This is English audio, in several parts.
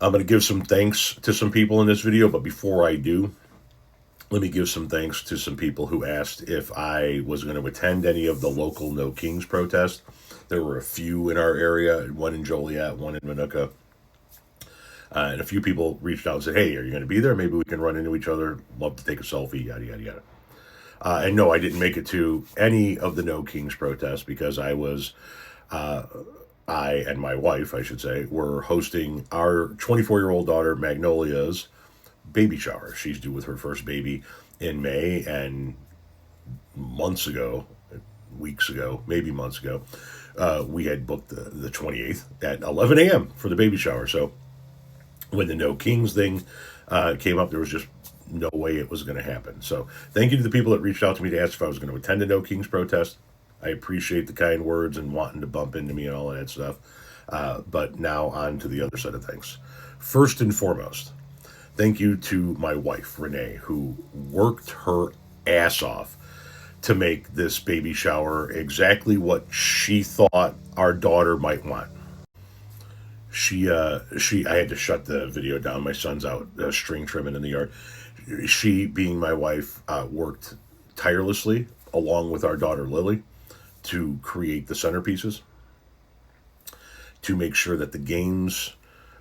I'm going to give some thanks to some people in this video, but before I do, let me give some thanks to some people who asked if I was going to attend any of the local No Kings protest. There were a few in our area, one in Joliet, one in Minooka. And a few people reached out and said, hey, are you going to be there? Maybe we can run into each other. Love to take a selfie, yada, yada, yada. And no, I didn't make it to any of the No Kings protests because I and my wife, I should say, were hosting our 24-year-old daughter, Magnolia's baby shower. She's due with her first baby in May, and weeks ago, maybe months ago, we had booked the 28th at 11 a.m. for the baby shower. So when the No Kings thing came up, there was just no way it was going to happen. So thank you to the people that reached out to me to ask if I was going to attend a No Kings protest. I appreciate the kind words and wanting to bump into me and all of that stuff. But now on to the other side of things. First and foremost, thank you to my wife, Renee, who worked her ass off to make this baby shower exactly what she thought our daughter might want. I had to shut the video down. My son's out string trimming in the yard. She, being my wife, worked tirelessly along with our daughter Lily to create the centerpieces, to make sure that the games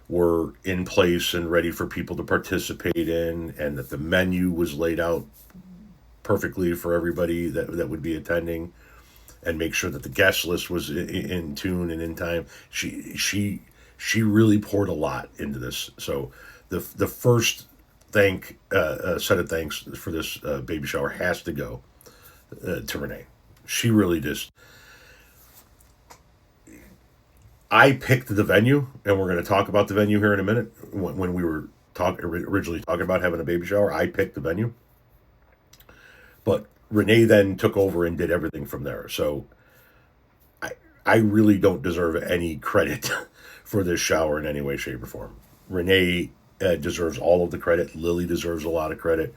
were in place and ready for people to participate in, and that the menu was laid out perfectly for everybody that would be attending, and make sure that the guest list was in tune and in time. She really poured a lot into this. So the first set of thanks for this baby shower has to go to Renee. She really just. I picked the venue, and we're going to talk about the venue here in a minute. When we were originally talking about having a baby shower, I picked the venue. But Renee then took over and did everything from there. So I really don't deserve any credit for this shower in any way, shape, or form. Renee deserves all of the credit. Lily deserves a lot of credit.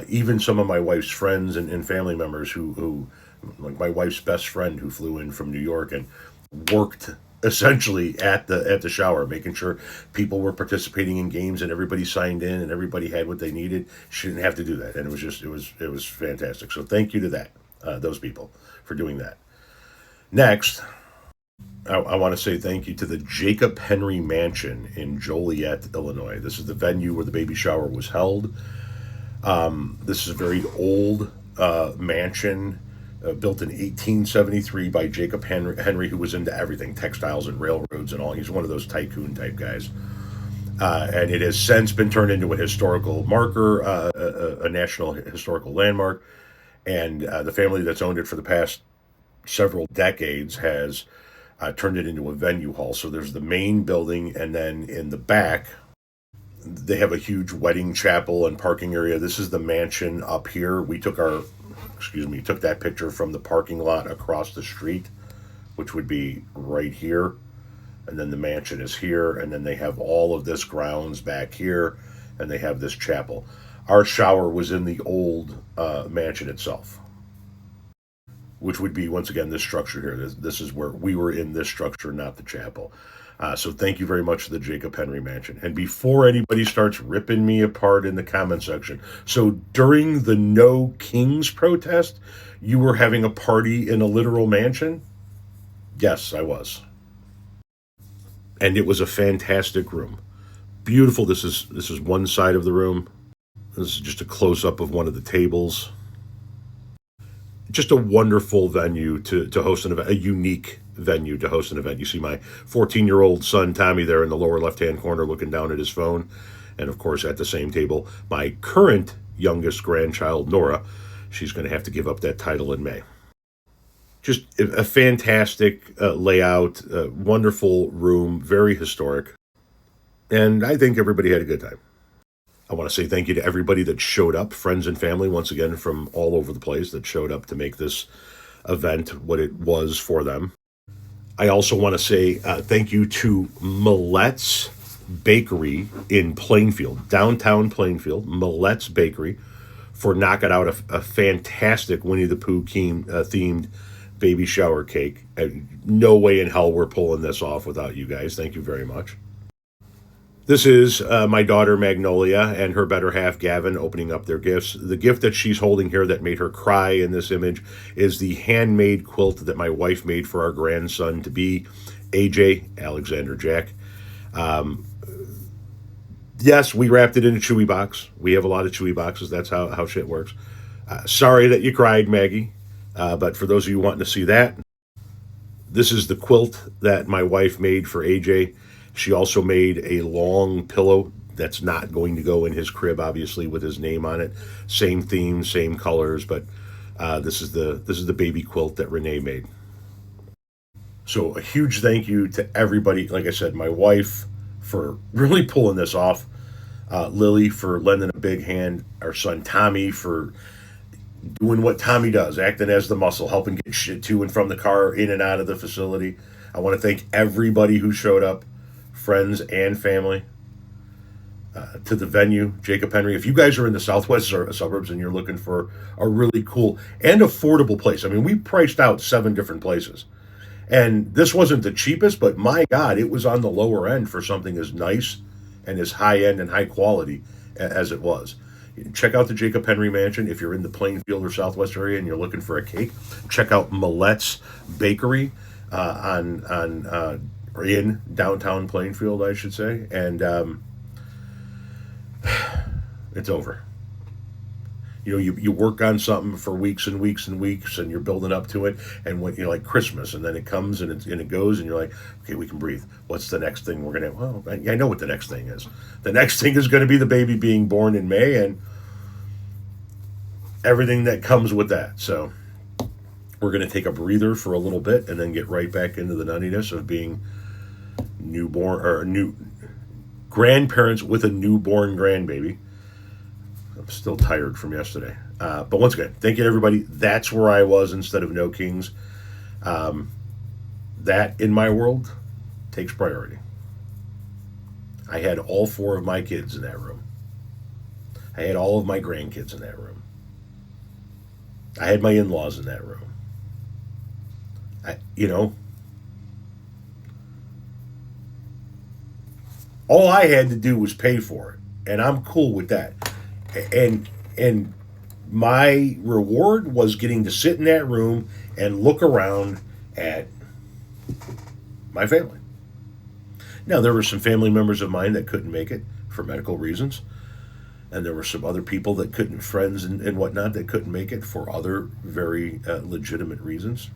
Even some of my wife's friends and family members who, like my wife's best friend who flew in from New York and worked essentially at the shower, making sure people were participating in games and everybody signed in and everybody had what they needed. She didn't have to do that, and it was fantastic. So thank you to those people for doing that. Next, I want to say thank you to the Jacob Henry Mansion in Joliet, Illinois. This is the venue where the baby shower was held. This is a very old mansion built in 1873 by Jacob Henry, who was into everything, textiles and railroads and all. He's one of those tycoon type guys. And it has since been turned into a historical marker, a national historical landmark. And the family that's owned it for the past several decades has turned it into a venue hall. So there's the main building, and then in the back, they have a huge wedding chapel and parking area. This is the mansion up here. We took that picture from the parking lot across the street, which would be right here. And then the mansion is here, and then they have all of this grounds back here, and they have this chapel. Our shower was in the old mansion itself, which would be, once again, this structure here. This is where we were in this structure, not the chapel. So thank you very much to the Jacob Henry Mansion. And before anybody starts ripping me apart in the comment section, so during the No Kings protest, you were having a party in a literal mansion? Yes, I was. And it was a fantastic room. Beautiful. This is one side of the room. This is just a close-up of one of the tables. Just a wonderful venue to host an event, a unique venue to host an event. You see my 14-year-old son, Tommy, there in the lower left-hand corner looking down at his phone. And, of course, at the same table, my current youngest grandchild, Nora. She's going to have to give up that title in May. Just a fantastic layout, wonderful room, very historic. And I think everybody had a good time. I want to say thank you to everybody that showed up, friends and family, once again, from all over the place that showed up to make this event what it was for them. I also want to say thank you to Mallett's Bakery in Plainfield, downtown Plainfield, Mallett's Bakery, for knocking out a fantastic Winnie the Pooh themed baby shower cake. No way in hell we're pulling this off without you guys. Thank you very much. This is my daughter Magnolia and her better half Gavin opening up their gifts. The gift that she's holding here that made her cry in this image is the handmade quilt that my wife made for our grandson to be, AJ Alexander Jack. Yes, we wrapped it in a Chewy box. We have a lot of Chewy boxes. That's how shit works. Sorry that you cried, Maggie. But for those of you wanting to see that, this is the quilt that my wife made for AJ. She also made a long pillow that's not going to go in his crib, obviously, with his name on it. Same theme, same colors, but this is the baby quilt that Renee made. So a huge thank you to everybody. Like I said, my wife for really pulling this off. Lily for lending a big hand. Our son Tommy for doing what Tommy does, acting as the muscle, helping get shit to and from the car, in and out of the facility. I want to thank everybody who showed up, friends and family, to the venue, Jacob Henry. If you guys are in the southwest suburbs and you're looking for a really cool and affordable place, I mean, we priced out 7 different places. And this wasn't the cheapest, but my God, it was on the lower end for something as nice and as high end and high quality as it was. Check out the Jacob Henry Mansion if you're in the Plainfield or Southwest area and you're looking for a cake. Check out Mallett's Bakery or in downtown Plainfield, I should say. And it's over. You know, you work on something for weeks and weeks and weeks, and you're building up to it. And when like Christmas, and then it comes and it goes, and you're like, okay, we can breathe. What's the next thing we're gonna? Well, I know what the next thing is. The next thing is going to be the baby being born in May, and everything that comes with that. So we're going to take a breather for a little bit, and then get right back into the nuttiness of being newborn or new grandparents with a newborn grandbaby. I'm still tired from yesterday. But once again, thank you to everybody. That's where I was instead of No Kings. That, in my world, takes priority. I had all 4 of my kids in that room. I had all of my grandkids in that room. I had my in-laws in that room. All I had to do was pay for it, and I'm cool with that. And my reward was getting to sit in that room and look around at my family. Now, there were some family members of mine that couldn't make it for medical reasons, and there were some other people that couldn't, friends and whatnot, that couldn't make it for other very legitimate reasons,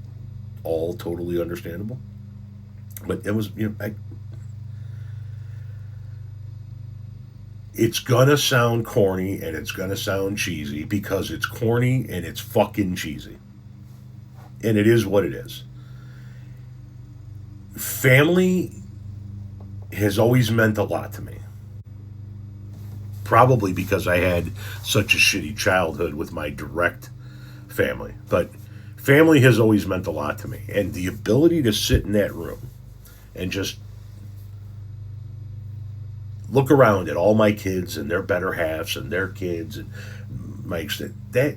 all totally understandable. But it was, it's gonna sound corny and it's gonna sound cheesy because it's corny and it's fucking cheesy. And it is what it is. Family has always meant a lot to me. Probably because I had such a shitty childhood with my direct family. But family has always meant a lot to me. And the ability to sit in that room and just look around at all my kids and their better halves and their kids and my extent, that's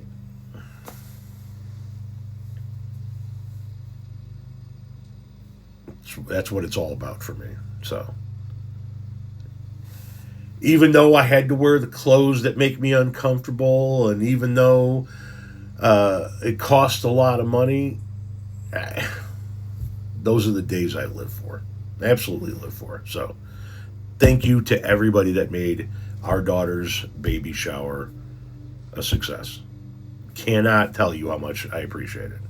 what it's all about for me. So even though I had to wear the clothes that make me uncomfortable, and even though it cost a lot of money, those are the days I live for. Absolutely live for. So thank you to everybody that made our daughter's baby shower a success. Cannot tell you how much I appreciate it.